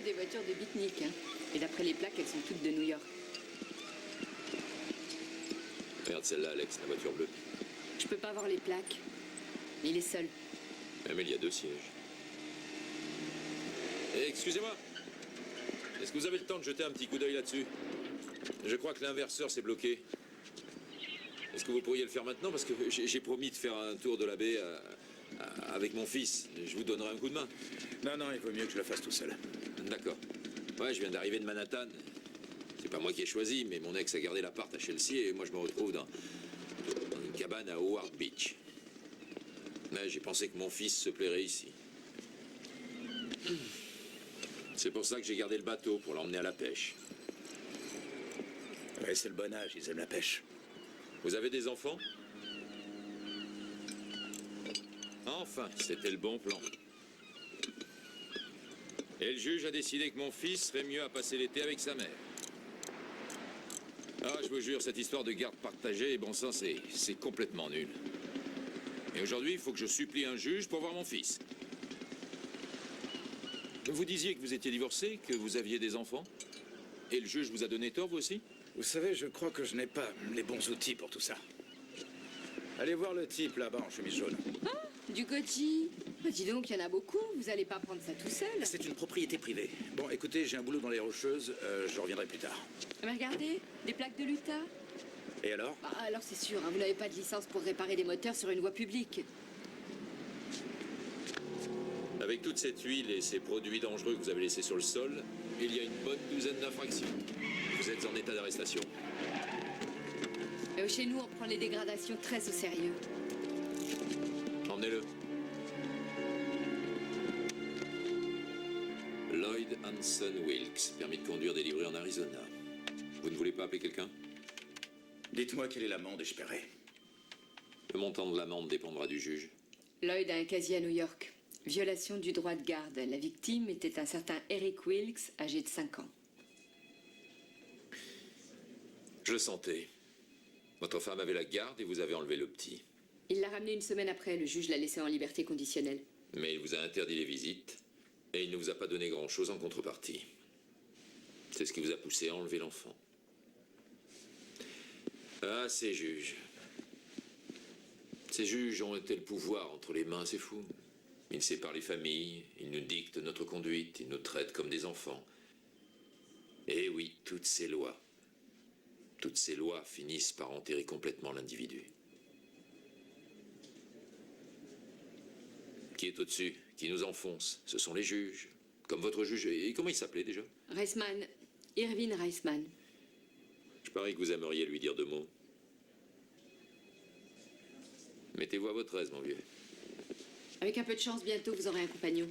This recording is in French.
des voitures de Bitnik. Hein. Et d'après les plaques, elles sont toutes de New York. Regarde celle-là, Alex, la voiture bleue. Je peux pas voir les plaques. Il est seul. Mais il y a 2 sièges. Eh, excusez-moi. Est-ce que vous avez le temps de jeter un petit coup d'œil là-dessus? Je crois que l'inverseur s'est bloqué. Est-ce que vous pourriez le faire maintenant? Parce que j'ai promis de faire un tour de la baie avec mon fils. Je vous donnerai un coup de main. Non, il vaut mieux que je le fasse tout seul. D'accord. Ouais, je viens d'arriver de Manhattan. C'est pas moi qui ai choisi, mais mon ex a gardé l'appart à Chelsea et moi je me retrouve dans une cabane à Howard Beach. Mais j'ai pensé que mon fils se plairait ici. C'est pour ça que j'ai gardé le bateau, pour l'emmener à la pêche. Ouais, c'est le bon âge, ils aiment la pêche. Vous avez des enfants? Enfin, c'était le bon plan. Et le juge a décidé que mon fils serait mieux à passer l'été avec sa mère. Ah, je vous jure, cette histoire de garde partagée, bon sang, c'est complètement nul. Et aujourd'hui, il faut que je supplie un juge pour voir mon fils. Vous disiez que vous étiez divorcé, que vous aviez des enfants? Et le juge vous a donné tort, vous aussi? Vous savez, je crois que je n'ai pas les bons outils pour tout ça. Allez voir le type là-bas en chemise jaune. Ah, du goji. Bah, dis donc, il y en a beaucoup. Vous allez pas prendre ça tout seul. C'est une propriété privée. Bon, écoutez, j'ai un boulot dans les Rocheuses, je reviendrai plus tard. Mais regardez, des plaques de l'Utah. Et alors? Bah, alors c'est sûr, hein, vous n'avez pas de licence pour réparer des moteurs sur une voie publique. Avec toute cette huile et ces produits dangereux que vous avez laissés sur le sol, il y a une bonne douzaine d'infractions. Vous êtes en état d'arrestation. Chez nous, on prend les dégradations très au sérieux. Emmenez-le. Lloyd Hanson Wilkes, permis de conduire délivré en Arizona. Vous ne voulez pas appeler quelqu'un? Dites-moi quelle est l'amende et je paierai. Le montant de l'amende dépendra du juge. Lloyd a un casier à New York. Violation du droit de garde. La victime était un certain Eric Wilkes, âgé de 5 ans. Je le sentais. Votre femme avait la garde et vous avez enlevé le petit. Il l'a ramené une semaine après. Le juge l'a laissé en liberté conditionnelle. Mais il vous a interdit les visites et il ne vous a pas donné grand-chose en contrepartie. C'est ce qui vous a poussé à enlever l'enfant. Ah, ces juges. Ces juges ont un tel pouvoir entre les mains, c'est fou. Ils séparent les familles, ils nous dictent notre conduite, ils nous traitent comme des enfants. Et oui, toutes ces lois finissent par enterrer complètement l'individu. Qui est au-dessus? Qui nous enfonce? Ce sont les juges. Comme votre juge. Et comment il s'appelait déjà? Reisman. Irvin Reisman. Je parie que vous aimeriez lui dire 2 mots. Mettez-vous à votre aise, mon vieux. Avec un peu de chance, bientôt, vous aurez un compagnon.